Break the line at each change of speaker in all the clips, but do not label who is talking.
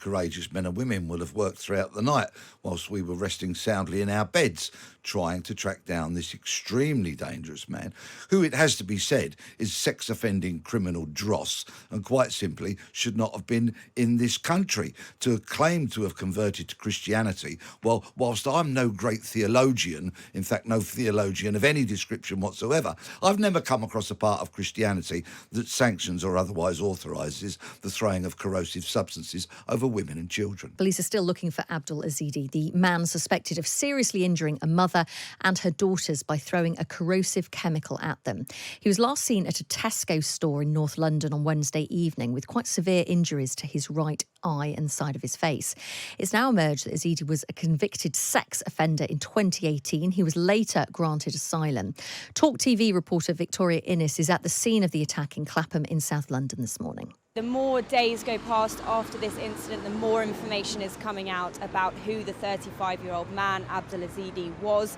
courageous men and women will have worked throughout the night whilst we were resting soundly in our beds, trying to track down this extremely dangerous man, who, it has to be said, is sex-offending criminal dross and quite simply should not have been in this country. To claim to have converted to Christianity, well, whilst I'm no great theologian, in fact no theologian of any description whatsoever, I've never come across a part of Christianity that sanctions or otherwise authorises the throwing of corrosive substances over women and children.
Police are still looking for Abdul Azidi, the man suspected of seriously injuring a mother and her daughters by throwing a corrosive chemical at them. He was last seen at a Tesco store in North London on Wednesday evening with quite severe injuries to his right eye and side of his face. It's now emerged that Azidi was a convicted sex offender in 2018. He was later granted asylum. Talk TV reporter Victoria Innes is at the scene of the attack in Clapham in South London this morning.
The more days go past after this incident, the more information is coming out about who the 35-year-old man, Abdul Azidi, was.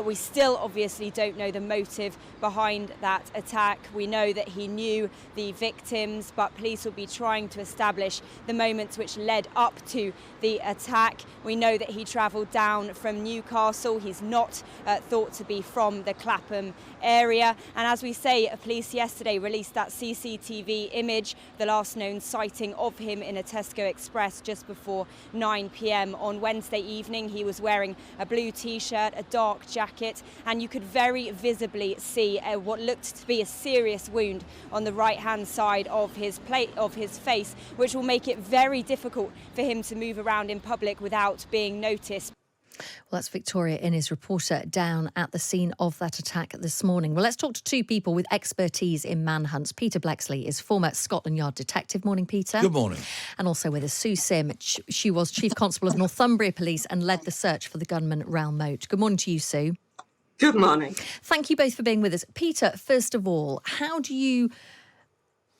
We still obviously don't know the motive behind that attack. We know that he knew the victims, but police will be trying to establish the moments which led up to the attack. We know that he travelled down from Newcastle. He's not thought to be from the Clapham area. And as we say, police yesterday released that CCTV image, the last known sighting of him in a Tesco Express just before 9 p.m. on Wednesday evening. He was wearing a blue t-shirt, a dark jacket, and you could very visibly see what looked to be a serious wound on the right-hand side of his face, which will make it very difficult for him to move around in public without being noticed.
Well, that's Victoria Innes, reporter down at the scene of that attack this morning. Well, let's talk to two people with expertise in manhunts. Peter Bleksley is former Scotland Yard detective. Morning, Peter.
Good morning.
And also with us, Sue Sim. She was Chief Constable of Northumbria Police and led the search for the gunman Raoul Moat. Good morning to you, Sue.
Good morning.
Thank you both for being with us. Peter, first of all, how do you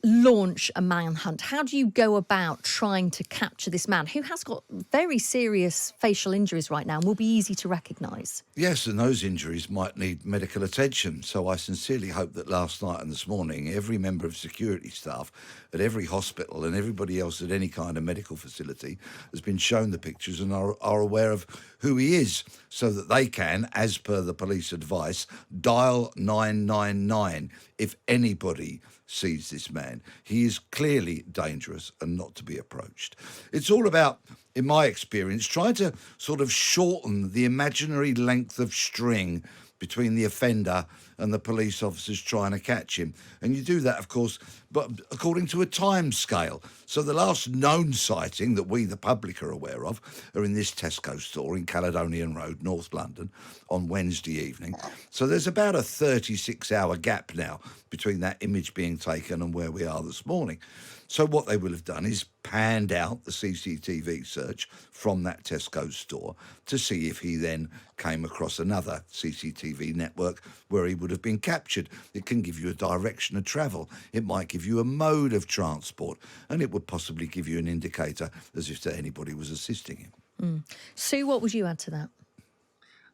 launch a manhunt? How do you go about trying to capture this man who has got very serious facial injuries right now and will be easy to recognise?
Yes, and those injuries might need medical attention. So I sincerely hope that last night and this morning, every member of security staff at every hospital and everybody else at any kind of medical facility has been shown the pictures and are aware of who he is, so that they can, as per the police advice, dial 999 if anybody sees this man. He is clearly dangerous and not to be approached. It's all about, in my experience, trying to sort of shorten the imaginary length of string between the offender and the police officers trying to catch him. And you do that, of course, but according to a time scale. So the last known sighting that we, the public, are aware of are in this Tesco store in Caledonian Road, North London, on Wednesday evening. So there's about a 36-hour gap now between that image being taken and where we are this morning. So what they will have done is panned out the CCTV search from that Tesco store to see if he then came across another CCTV network where he would have been captured. It can give you a direction of travel. It might give you a mode of transport, and it would possibly give you an indicator as if anybody was assisting him.
Sue, what would you add to that?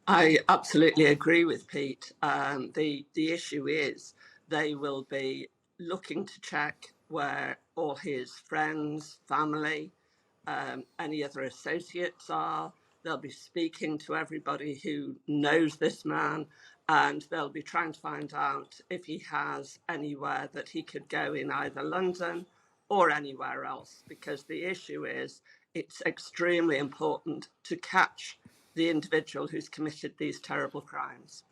I absolutely agree with Pete. The issue is they will be looking to check where all his friends, family, any other associates are. They'll be speaking to everybody who knows this man, and they'll be trying to find out if he has anywhere that he could go in either London or anywhere else, because the issue is it's extremely important to catch the individual who's committed these terrible crimes.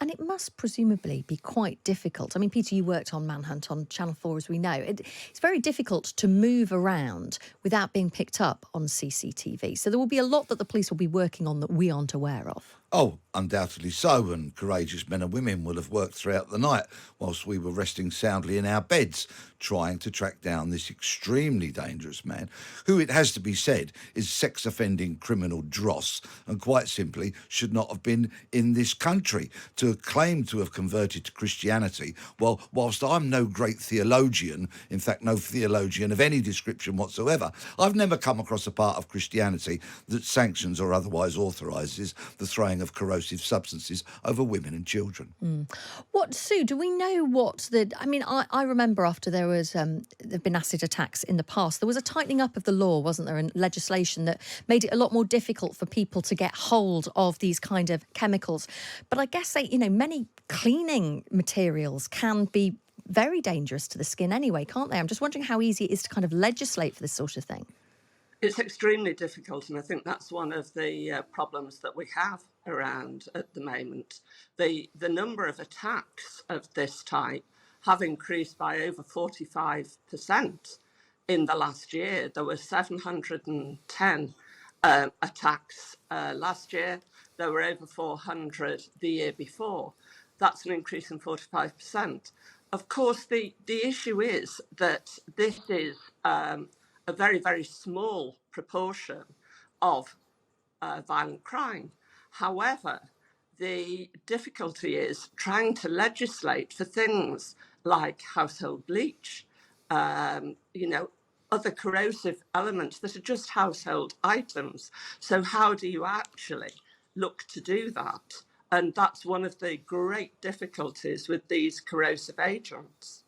And it must presumably be quite difficult. I mean, Peter, you worked on Manhunt on Channel 4, as we know. It's very difficult to move around without being picked up on CCTV. So there will be a lot that the police will be working on that we aren't aware of.
Oh, undoubtedly so, and courageous men and women will have worked throughout the night whilst we were resting soundly in our beds, trying to track down this extremely dangerous man, who, it has to be said, is sex-offending criminal dross and quite simply should not have been in this country. To claim to have converted to Christianity, well, whilst I'm no great theologian, in fact no theologian of any description whatsoever, I've never come across a part of Christianity that sanctions or otherwise authorises the throwing spraying of corrosive substances over women and children.
What, Sue, do we know what I remember after there have been acid attacks in the past, there was a tightening up of the law, wasn't there, and legislation that made it a lot more difficult for people to get hold of these kind of chemicals. But I guess many cleaning materials can be very dangerous to the skin anyway, can't they? I'm just wondering how easy it is to kind of legislate for this sort of thing.
It's extremely difficult, and I think that's one of the problems that we have around at the moment. The number of attacks of this type have increased by over 45% in the last year. There were 710 attacks last year. There were over 400 the year before. That's an increase in 45%. Of course, the issue is that this is a very, very small proportion of violent crime. However, the difficulty is trying to legislate for things like household bleach, other corrosive elements that are just household items. So how do you actually look to do that? And that's one of the great difficulties with these corrosive agents.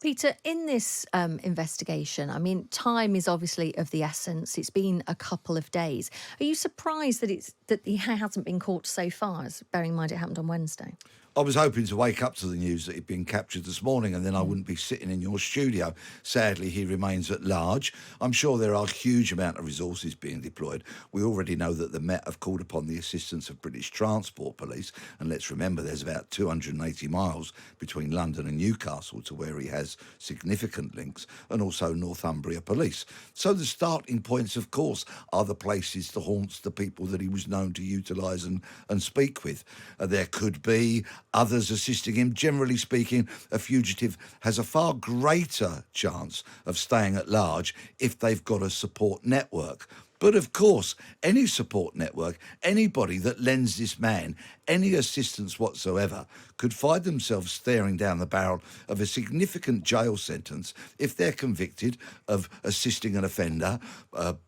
Peter, in this investigation, time is obviously of the essence. It's been a couple of days. Are you surprised that he hasn't been caught so far, bearing in mind it happened on Wednesday?
I was hoping to wake up to the news that he'd been captured this morning and then I wouldn't be sitting in your studio. Sadly, he remains at large. I'm sure there are a huge amount of resources being deployed. We already know that the Met have called upon the assistance of British Transport Police, and let's remember there's about 280 miles between London and Newcastle to where he has significant links, and also Northumbria Police. So the starting points, of course, are the places, the haunts, the people that he was known to utilise and speak with. There could be others assisting him. Generally speaking, a fugitive has a far greater chance of staying at large if they've got a support network. But of course, any support network, anybody that lends this man any assistance whatsoever could find themselves staring down the barrel of a significant jail sentence if they're convicted of assisting an offender,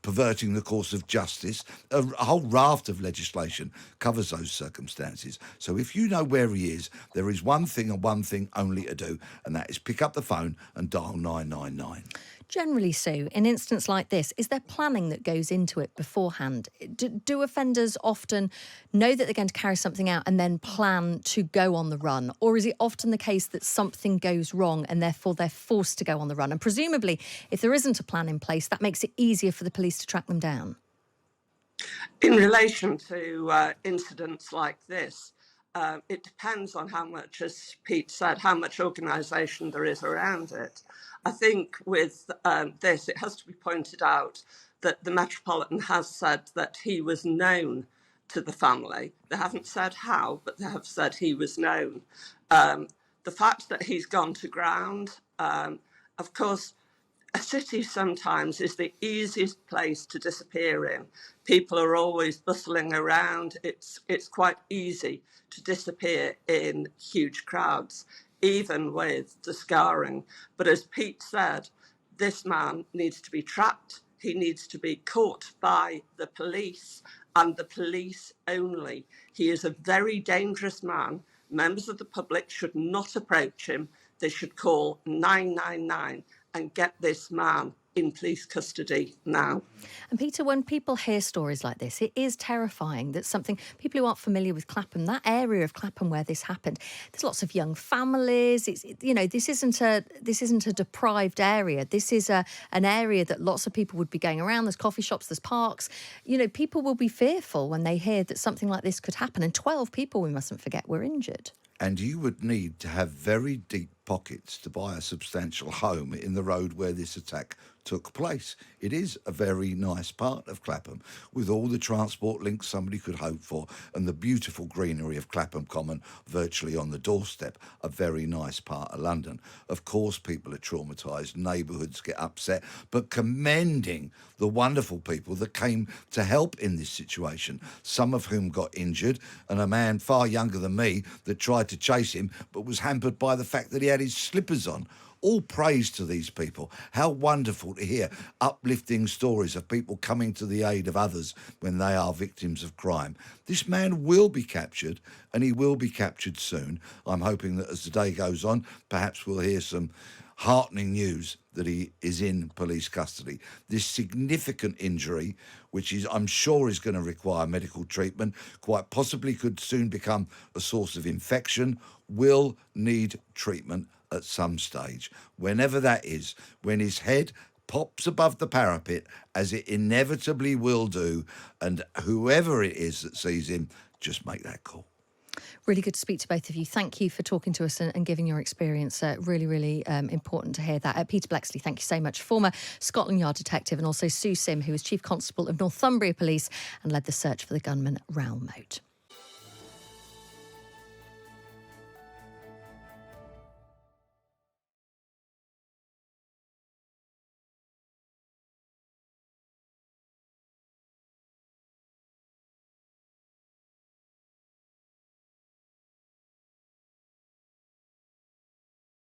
perverting the course of justice. A whole raft of legislation covers those circumstances. So if you know where he is, there is one thing and one thing only to do, and that is pick up the phone and dial 999.
Generally, Sue, in an instance like this, is there planning that goes into it beforehand? Do offenders often know that they're going to carry something out and then plan to go on the run? Or is it often the case that something goes wrong and therefore they're forced to go on the run? And presumably, if there isn't a plan in place, that makes it easier for the police to track them down.
In relation to incidents like this, it depends on how much, as Pete said, how much organisation there is around it. I think with this, it has to be pointed out that the Metropolitan has said that he was known to the family. They haven't said how, but they have said he was known. The fact that he's gone to ground, of course, a city sometimes is the easiest place to disappear in. People are always bustling around. It's quite easy to disappear in huge crowds, even with the scarring. But as Pete said, this man needs to be trapped. He needs to be caught by the police and the police only. He is a very dangerous man. Members of the public should not approach him. They should call 999 and get this man in police custody now.
And Peter, when people hear stories like this, it is terrifying that people who aren't familiar with Clapham, that area of Clapham where this happened, there's lots of young families. This isn't a deprived area. This is an area that lots of people would be going around. There's coffee shops, there's parks. People will be fearful when they hear that something like this could happen. And 12 people, we mustn't forget, were injured.
And you would need to have very deep pockets to buy a substantial home in the road where this attack took place. It is a very nice part of Clapham, with all the transport links somebody could hope for, and the beautiful greenery of Clapham Common virtually on the doorstep, a very nice part of London. Of course, people are traumatised, neighbourhoods get upset, but commending the wonderful people that came to help in this situation, some of whom got injured, and a man far younger than me that tried to chase him but was hampered by the fact that he had his slippers on. all praise to these people. How wonderful to hear uplifting stories of people coming to the aid of others when they are victims of crime. This man will be captured, and he will be captured soon. I'm hoping that as the day goes on, perhaps we'll hear some heartening news that he is in police custody. This significant injury, which is, I'm sure, is going to require medical treatment, quite possibly could soon become a source of infection, will need treatment at some stage. Whenever that is, when his head pops above the parapet, as it inevitably will do, and whoever it is that sees him, just make that call.
Really good to speak to both of you. Thank you for talking to us and giving your experience. Really important to hear that. Peter Bleksley, thank you so much. Former Scotland Yard detective, and also Sue Sim, who was Chief Constable of Northumbria Police and led the search for the gunman Raoul Moat.